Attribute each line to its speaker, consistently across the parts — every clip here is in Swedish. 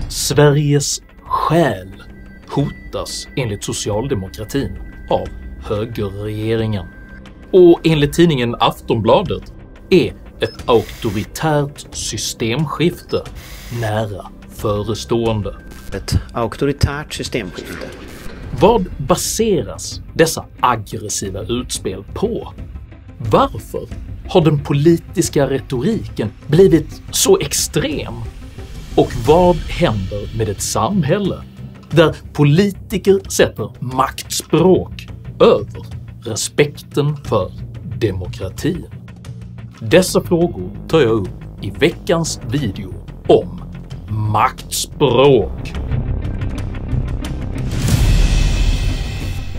Speaker 1: Sveriges själ hotas enligt socialdemokratin av högerregeringen. Och enligt tidningen Aftonbladet är ett auktoritärt systemskifte nära förestående.
Speaker 2: Ett auktoritärt systemskifte.
Speaker 1: Vad baseras dessa aggressiva utspel på? Varför har den politiska retoriken blivit så extrem? Och vad händer med ett samhälle där politiker sätter maktspråk över respekten för demokratin? Dessa frågor tar jag upp i veckans video om maktspråk.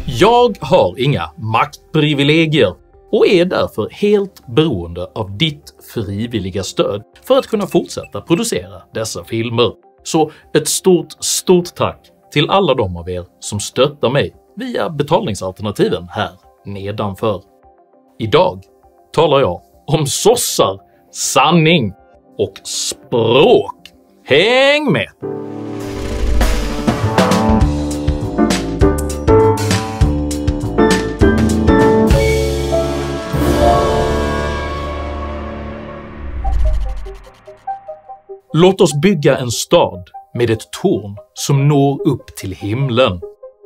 Speaker 1: Jag har inga maktprivilegier och är därför helt beroende av ditt frivilliga stöd för att kunna fortsätta producera dessa filmer. Så ett stort tack till alla de av er som stöttar mig via betalningsalternativen här nedanför. Idag talar jag om sossar, sanning och språk. Häng med! Låt oss bygga en stad med ett torn som når upp till himlen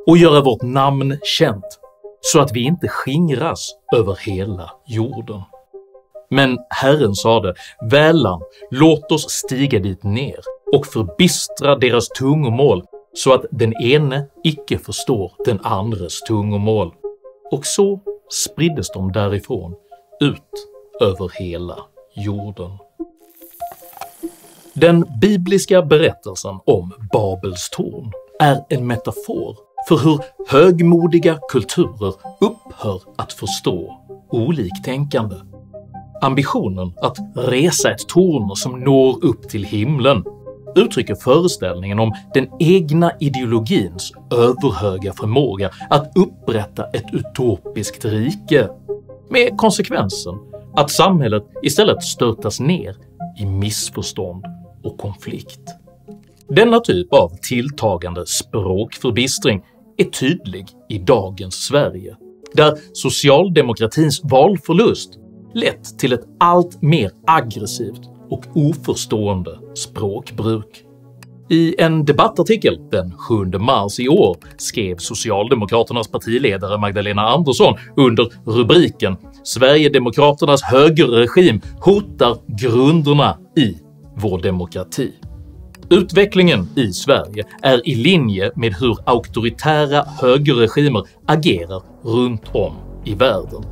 Speaker 1: och göra vårt namn känt så att vi inte skingras över hela jorden. Men Herren sade: välan, låt oss stiga dit ner och förbistra deras tungomål så att den ene icke förstår den andres tungomål. Och så spriddes de därifrån ut över hela jorden. Den bibliska berättelsen om Babels torn är en metafor för hur högmodiga kulturer upphör att förstå oliktänkande. Ambitionen att resa ett torn som når upp till himlen uttrycker föreställningen om den egna ideologins överhöga förmåga att upprätta ett utopiskt rike, med konsekvensen att samhället istället störtas ner i missförstånd och konflikt. Denna typ av tilltagande språkförbistring är tydlig i dagens Sverige, där socialdemokratins valförlust lett till ett allt mer aggressivt och oförstående språkbruk. I en debattartikel den 7 mars i år skrev Socialdemokraternas partiledare Magdalena Andersson under rubriken “Sverigedemokraternas högerregim hotar grunderna i vår demokrati”. Utvecklingen i Sverige är i linje med hur auktoritära högerregimer agerar runt om i världen.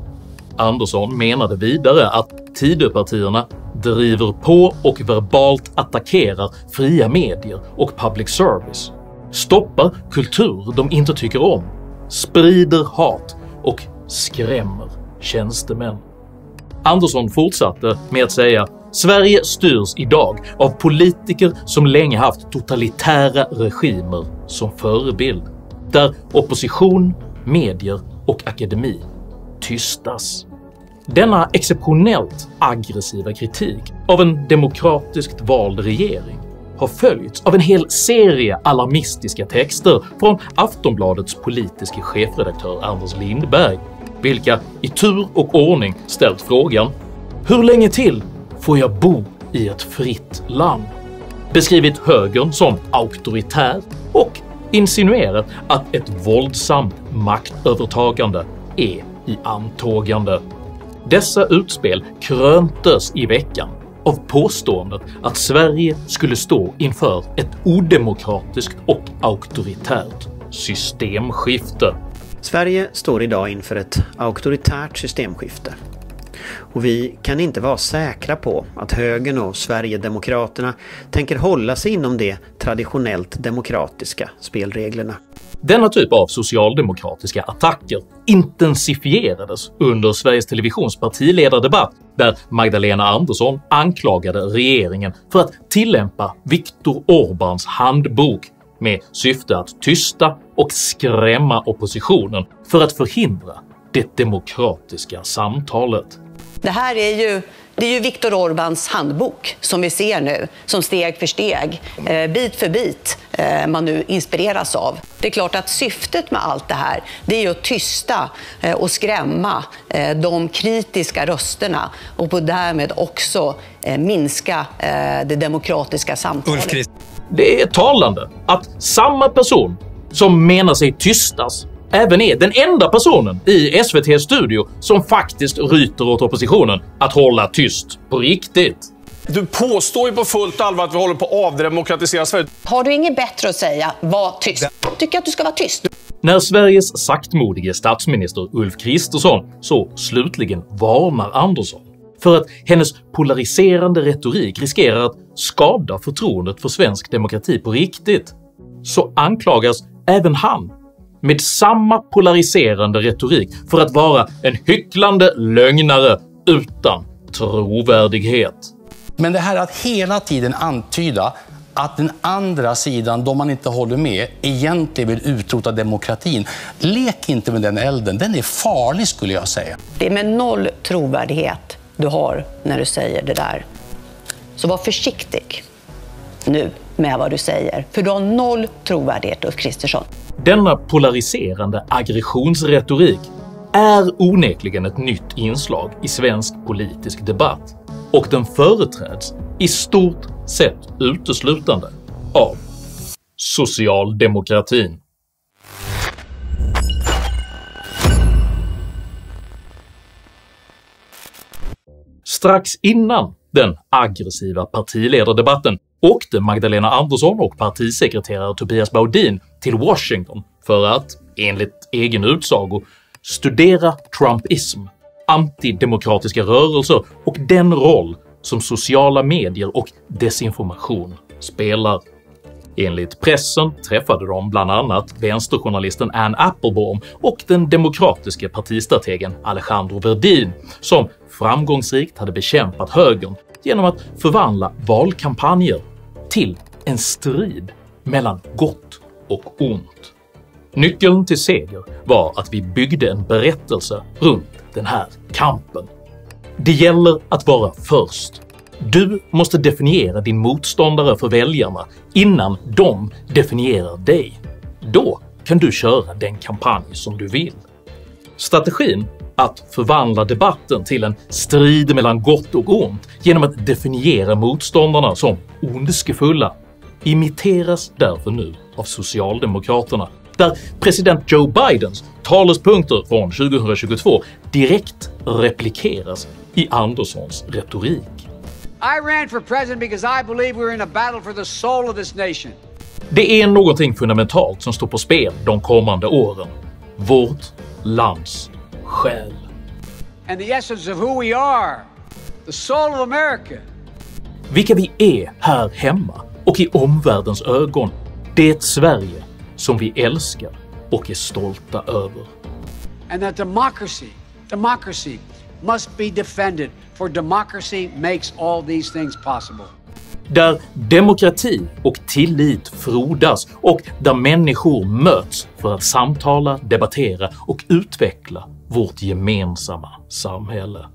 Speaker 1: Andersson menade vidare att Tidöpartierna driver på och verbalt attackerar fria medier och public service, stoppar kultur de inte tycker om, sprider hat och skrämmer tjänstemän. Andersson fortsatte med att säga: “Sverige styrs idag av politiker som länge haft totalitära regimer som förebild, där opposition, medier och akademi tystas.” Denna exceptionellt aggressiva kritik av en demokratiskt vald regering har följts av en hel serie alarmistiska texter från Aftonbladets politiska chefredaktör Anders Lindberg, vilka i tur och ordning ställt frågan “Hur länge till får jag bo i ett fritt land?” beskrivit högern som auktoritär och insinuerat att ett våldsamt maktövertagande är i antågande. Dessa utspel kröntes i veckan av påståendet att Sverige skulle stå inför ett odemokratiskt och auktoritärt systemskifte.
Speaker 2: Sverige står idag inför ett auktoritärt systemskifte. Och vi kan inte vara säkra på att högern och Sverigedemokraterna tänker hålla sig inom de traditionellt demokratiska spelreglerna.
Speaker 1: Denna typ av socialdemokratiska attacker intensifierades under Sveriges Televisions partiledardebatt, där Magdalena Andersson anklagade regeringen för att tillämpa Viktor Orbáns handbok med syfte att tysta och skrämma oppositionen för att förhindra det demokratiska samtalet.
Speaker 3: Det här är ju Det är ju Viktor Orbáns handbok som vi ser nu, som steg för steg, bit för bit man nu inspireras av. Det är klart att syftet med allt det här, det är ju att tysta och skrämma de kritiska rösterna och på därmed också minska det demokratiska samtalet.
Speaker 1: Det är talande att samma person som menar sig tystas även är den enda personen i SVT:s studio som faktiskt ryter åt oppositionen att hålla tyst på riktigt.
Speaker 4: Du påstår ju på fullt allvar att vi håller på att avdemokratisera Sverige.
Speaker 3: Har du inget bättre att säga, var tyst. Tycker att du ska vara tyst.
Speaker 1: När Sveriges saktmodige statsminister Ulf Kristersson så slutligen varnar Andersson för att hennes polariserande retorik riskerar att skada förtroendet för svensk demokrati på riktigt, så anklagas även han med samma polariserande retorik för att vara en hycklande lögnare utan trovärdighet.
Speaker 5: Men det här att hela tiden antyda att den andra sidan, de man inte håller med, egentligen vill utrota demokratin. Lek inte med den elden, den är farlig skulle jag säga.
Speaker 3: Det är med noll trovärdighet du har när du säger det där. Så var försiktig nu med vad du säger, för du har noll trovärdighet, Ulf Kristersson.
Speaker 1: Denna polariserande aggressionsretorik är onekligen ett nytt inslag i svensk politisk debatt, och den företräds i stort sett uteslutande av socialdemokratin. Strax innan den aggressiva partiledardebatten åkte Magdalena Andersson och partisekreterare Tobias Baudin till Washington för att, enligt egen utsago, studera trumpism, antidemokratiska rörelser och den roll som sociala medier och desinformation spelar. Enligt pressen träffade de bland annat vänsterjournalisten Ann Applebaum och den demokratiska partistrategen Alejandro Verdin, som framgångsrikt hade bekämpat högern genom att förvandla valkampanjer till en strid mellan gott och ont. Nyckeln till seger var att vi byggde en berättelse runt den här kampen. Det gäller att vara först. Du måste definiera din motståndare för väljarna innan de definierar dig. Då kan du köra den kampanj som du vill. Strategin att förvandla debatten till en strid mellan gott och ont genom att definiera motståndarna som ondskefulla imiteras därför nu av Socialdemokraterna, där president Joe Bidens talespunkter från 2022 direkt replikeras i Anderssons retorik.
Speaker 6: I ran for president because I believe we're in a battle for the soul of this nation.
Speaker 1: Det är någonting fundamentalt som står på spel de kommande åren. Vårt lands själ.
Speaker 6: And the essence of who we are. The soul of America.
Speaker 1: Vilka vi är här hemma och i omvärldens ögon. Det är ett Sverige som vi älskar och är stolta över.
Speaker 6: And that democracy must be defended, for democracy makes all these things possible.
Speaker 1: Där demokrati och tillit frodas och där människor möts för att samtala, debattera och utveckla vårt gemensamma samhälle.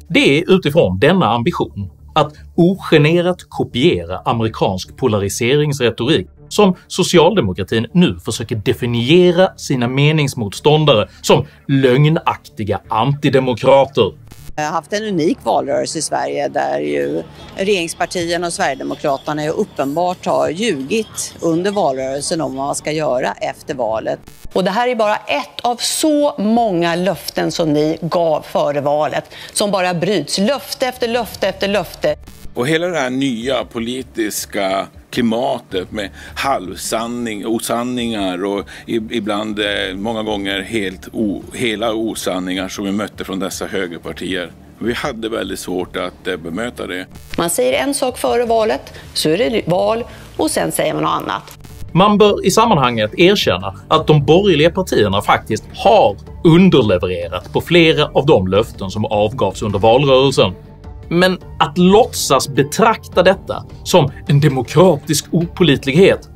Speaker 1: Det är utifrån denna ambition att ogenerat kopiera amerikansk polariseringsretorik som socialdemokratin nu försöker definiera sina meningsmotståndare som lögnaktiga antidemokrater.
Speaker 3: Vi har haft en unik valrörelse i Sverige där ju regeringspartierna och Sverigedemokraterna uppenbart har ljugit under valrörelsen om vad man ska göra efter valet. Och det här är bara ett av så många löften som ni gav före valet som bara bryts löfte efter löfte efter löfte.
Speaker 7: Och hela det här nya politiska klimatet med osanningar och ibland många gånger hela osanningar som vi mötte från dessa högerpartier. Vi hade väldigt svårt att bemöta det.
Speaker 3: Man säger en sak före valet, så är det val och sen säger man något annat.
Speaker 1: Man bör i sammanhanget erkänna att de borgerliga partierna faktiskt har underlevererat på flera av de löften som avgavs under valrörelsen. Men att låtsas betrakta detta som en demokratisk opålitlighet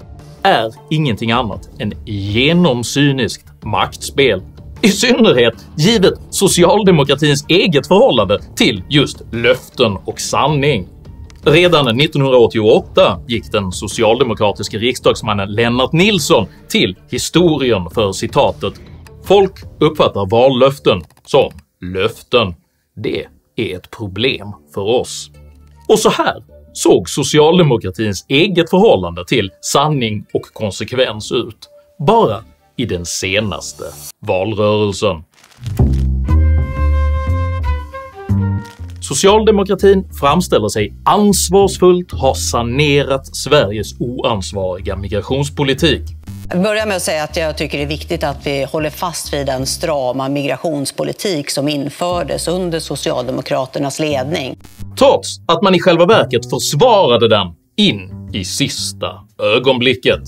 Speaker 1: är ingenting annat än genomcyniskt maktspel I synnerhet givet socialdemokratins eget förhållande till just löften och sanning. Redan 1988 gick den socialdemokratiska riksdagsmannen Lennart Nilsson till historien för citatet “Folk uppfattar vallöften som löften. Det är ett problem för oss.” Och så här såg socialdemokratins eget förhållande till sanning och konsekvens ut, bara i den senaste valrörelsen. Socialdemokratin framställer sig ansvarsfullt ha sanerat Sveriges oansvariga migrationspolitik.
Speaker 3: Jag börjar med att säga att jag tycker det är viktigt att vi håller fast vid den strama migrationspolitik som infördes under Socialdemokraternas ledning.
Speaker 1: Trots att man i själva verket försvarade den in i sista ögonblicket.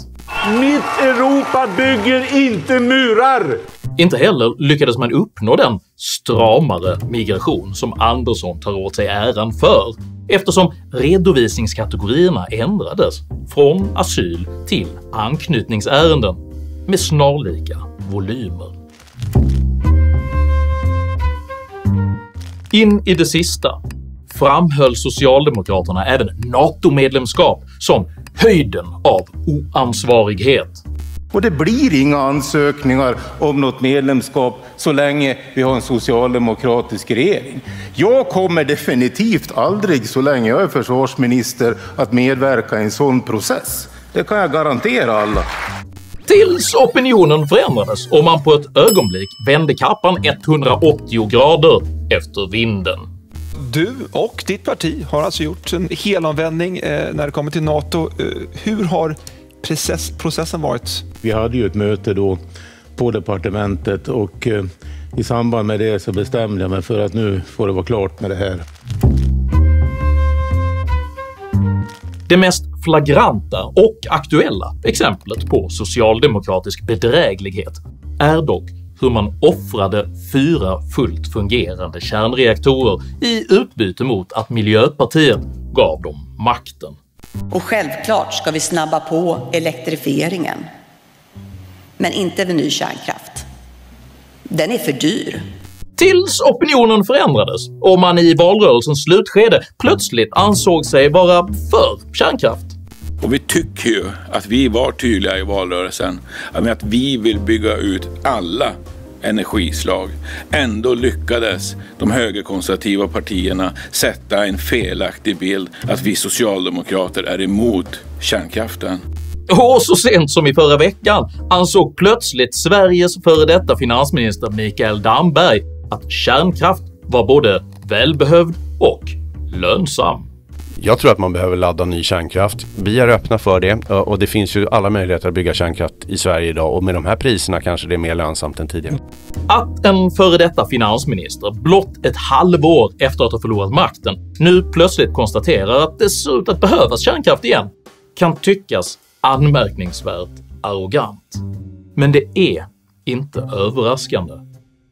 Speaker 8: Mitt Europa bygger inte murar!
Speaker 1: Inte heller lyckades man uppnå den stramare migration som Andersson tar åt sig äran för, eftersom redovisningskategorierna ändrades från asyl till anknytningsärenden med snarlika volymer. In i det sista framhöll Socialdemokraterna även NATO-medlemskap som höjden av oansvarighet.
Speaker 8: Och det blir inga ansökningar om något medlemskap så länge vi har en socialdemokratisk regering. Jag kommer definitivt aldrig, så länge jag är försvarsminister, att medverka i en sån process. Det kan jag garantera alla.
Speaker 1: Tills opinionen förändrades och man på ett ögonblick vände kappan 180 grader efter vinden.
Speaker 9: Du och ditt parti har alltså gjort en helomvändning när det kommer till NATO. Hur har processen varit?
Speaker 8: Vi hade ju ett möte då på departementet och i samband med det så bestämde jag mig för att nu får det vara klart med det här.
Speaker 1: Det mest flagranta och aktuella exemplet på socialdemokratisk bedräglighet är dock hur man offrade 4 fullt fungerande kärnreaktorer i utbyte mot att Miljöpartiet gav dem makten.
Speaker 3: Och självklart ska vi snabba på elektrifieringen. Men inte vid ny kärnkraft. Den är för dyr.
Speaker 1: Tills opinionen förändrades och man i valrörelsens slutskede plötsligt ansåg sig vara för kärnkraft.
Speaker 7: Och vi tycker ju att vi var tydliga i valrörelsen med att vi vill bygga ut alla energislag. Ändå lyckades de högerkonservativa partierna sätta en felaktig bild att vi socialdemokrater är emot kärnkraften.
Speaker 1: Och så sent som i förra veckan ansåg plötsligt Sveriges före detta finansminister Mikael Damberg att kärnkraft var både välbehövd och lönsam.
Speaker 10: Jag tror att man behöver ladda ny kärnkraft. Vi är öppna för det och det finns ju alla möjligheter att bygga kärnkraft i Sverige idag och med de här priserna kanske det är mer lönsamt än tidigare.
Speaker 1: Att en före detta finansminister blott ett halvår efter att ha förlorat makten nu plötsligt konstaterar att det ser ut att behövas kärnkraft igen kan tyckas anmärkningsvärt arrogant. Men det är inte överraskande.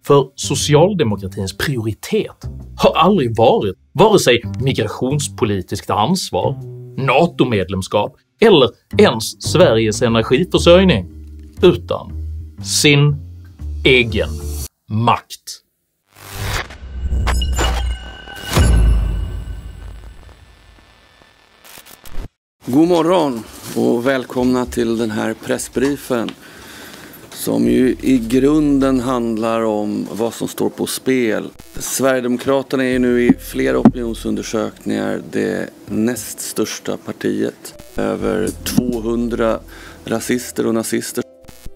Speaker 1: För socialdemokratins prioritet har aldrig varit vare sig migrationspolitiskt ansvar, NATO-medlemskap eller ens Sveriges energiförsörjning, utan sin egen makt.
Speaker 11: God morgon och välkomna till den här pressbriefen som ju i grunden handlar om vad som står på spel. Sverigedemokraterna är ju nu i flera opinionsundersökningar det näst största partiet. Över 200 rasister och nazister.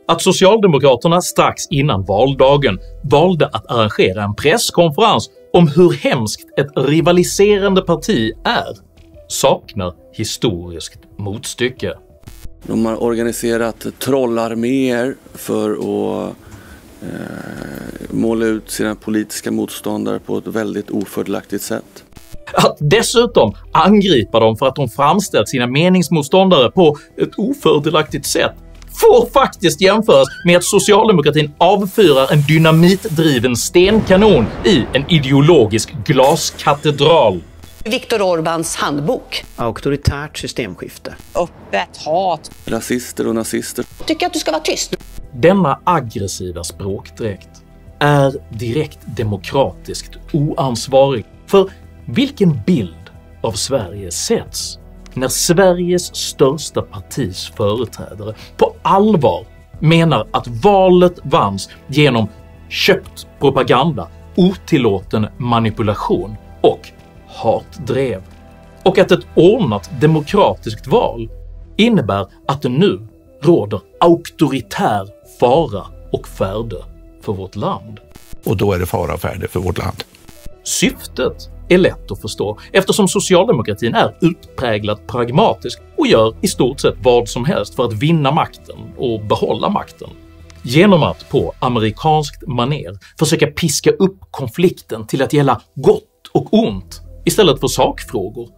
Speaker 1: Att Socialdemokraterna strax innan valdagen valde att arrangera en presskonferens om hur hemskt ett rivaliserande parti är saknar historiskt motstycke.
Speaker 11: De har organiserat trollarméer för att måla ut sina politiska motståndare på ett väldigt ofördelaktigt sätt.
Speaker 1: Att dessutom angripa dem för att de framställt sina meningsmotståndare på ett ofördelaktigt sätt får faktiskt jämföras med att socialdemokratin avfyrar en dynamitdriven stenkanon i en ideologisk glaskatedral.
Speaker 3: Viktor Orbáns handbok.
Speaker 2: Auktoritärt systemskifte.
Speaker 3: Öppet hat.
Speaker 11: Rasister och nazister.
Speaker 3: Tycker att du ska vara tyst.
Speaker 1: Denna aggressiva språkdräkt är direkt demokratiskt oansvarig. För vilken bild av Sverige sätts när Sveriges största partis företrädare på allvar menar att valet vanns genom köpt propaganda, otillåten manipulation och hatdrev, och att ett ordnat demokratiskt val innebär att det nu råder auktoritär fara och färde för vårt land.
Speaker 12: Och då är det fara och färde för vårt land.
Speaker 1: Syftet är lätt att förstå eftersom socialdemokratin är utpräglat pragmatisk och gör i stort sett vad som helst för att vinna makten och behålla makten. Genom att på amerikanskt maner försöka piska upp konflikten till att gälla gott och ont istället för sakfrågor,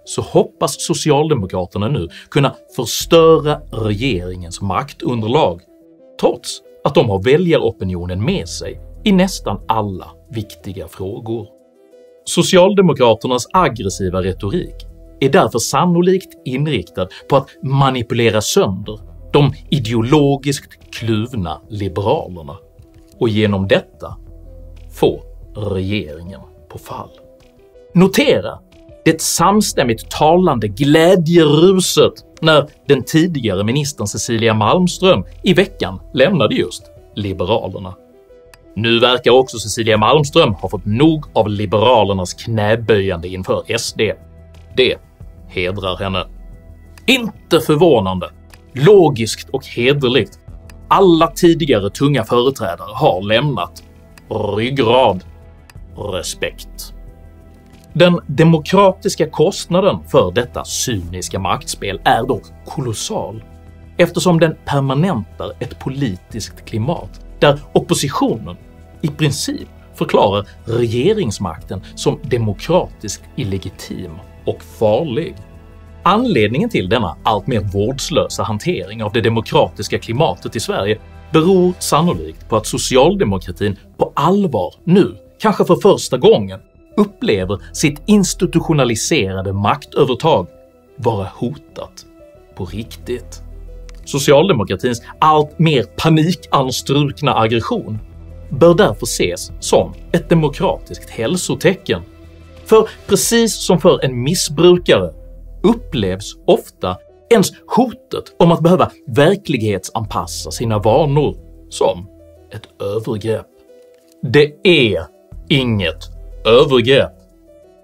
Speaker 1: så hoppas Socialdemokraterna nu kunna förstöra regeringens maktunderlag, trots att de har väljaropinionen med sig i nästan alla viktiga frågor. Socialdemokraternas aggressiva retorik är därför sannolikt inriktad på att manipulera sönder de ideologiskt kluvna liberalerna och genom detta få regeringen på fall. Notera det samstämmigt talande glädjeruset när den tidigare ministern Cecilia Malmström i veckan lämnade just Liberalerna. Nu verkar också Cecilia Malmström ha fått nog av Liberalernas knäböjande inför SD. Det hedrar henne. Inte förvånande, logiskt och hederligt. Alla tidigare tunga företrädare har lämnat. Ryggrad. Respekt. Den demokratiska kostnaden för detta cyniska maktspel är dock kolossal, eftersom den permanentar ett politiskt klimat där oppositionen i princip förklarar regeringsmakten som demokratiskt illegitim och farlig. Anledningen till denna allt mer vårdslösa hantering av det demokratiska klimatet i Sverige beror sannolikt på att socialdemokratin på allvar nu, kanske för första gången, upplever sitt institutionaliserade maktövertag vara hotat på riktigt. Socialdemokratins allt mer panikanstrukna aggression bör därför ses som ett demokratiskt hälsotecken. För precis som för en missbrukare upplevs ofta ens hotet om att behöva verklighetsanpassa sina vanor som ett övergrepp. Det är inget övergrepp.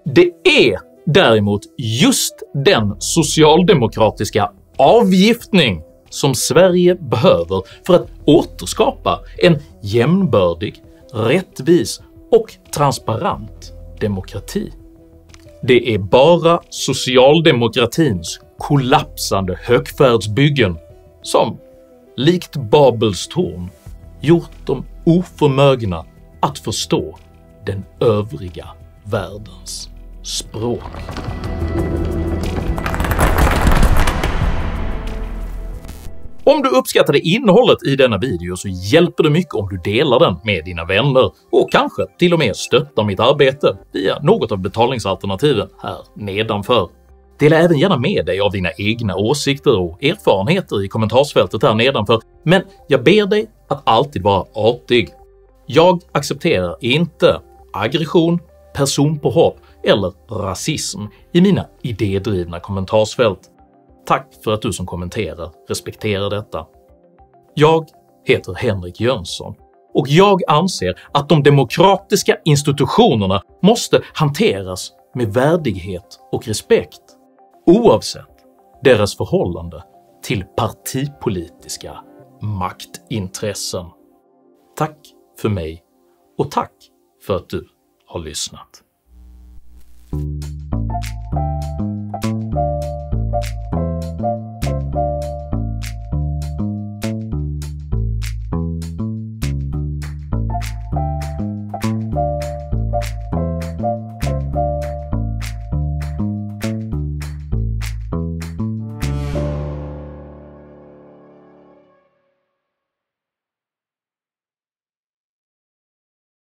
Speaker 1: Det är däremot just den socialdemokratiska avgiftning som Sverige behöver för att återskapa en jämnbördig, rättvis och transparent demokrati. Det är bara socialdemokratins kollapsande högfärdsbyggen som, likt Babels torn, gjort dem oförmögna att förstå den övriga världens språk. Om du uppskattade innehållet i denna video så hjälper det mycket om du delar den med dina vänner och kanske till och med stöttar mitt arbete via något av betalningsalternativen här nedanför. Dela även gärna med dig av dina egna åsikter och erfarenheter i kommentarsfältet här nedanför, men jag ber dig att alltid vara artig. Jag accepterar inte aggression, personpåhopp eller rasism i mina idédrivna kommentarsfält. Tack för att du som kommenterar respekterar detta. Jag heter Henrik Jönsson och jag anser att de demokratiska institutionerna måste hanteras med värdighet och respekt, oavsett deras förhållande till partipolitiska maktintressen. Tack för mig och tack för att du har lyssnat.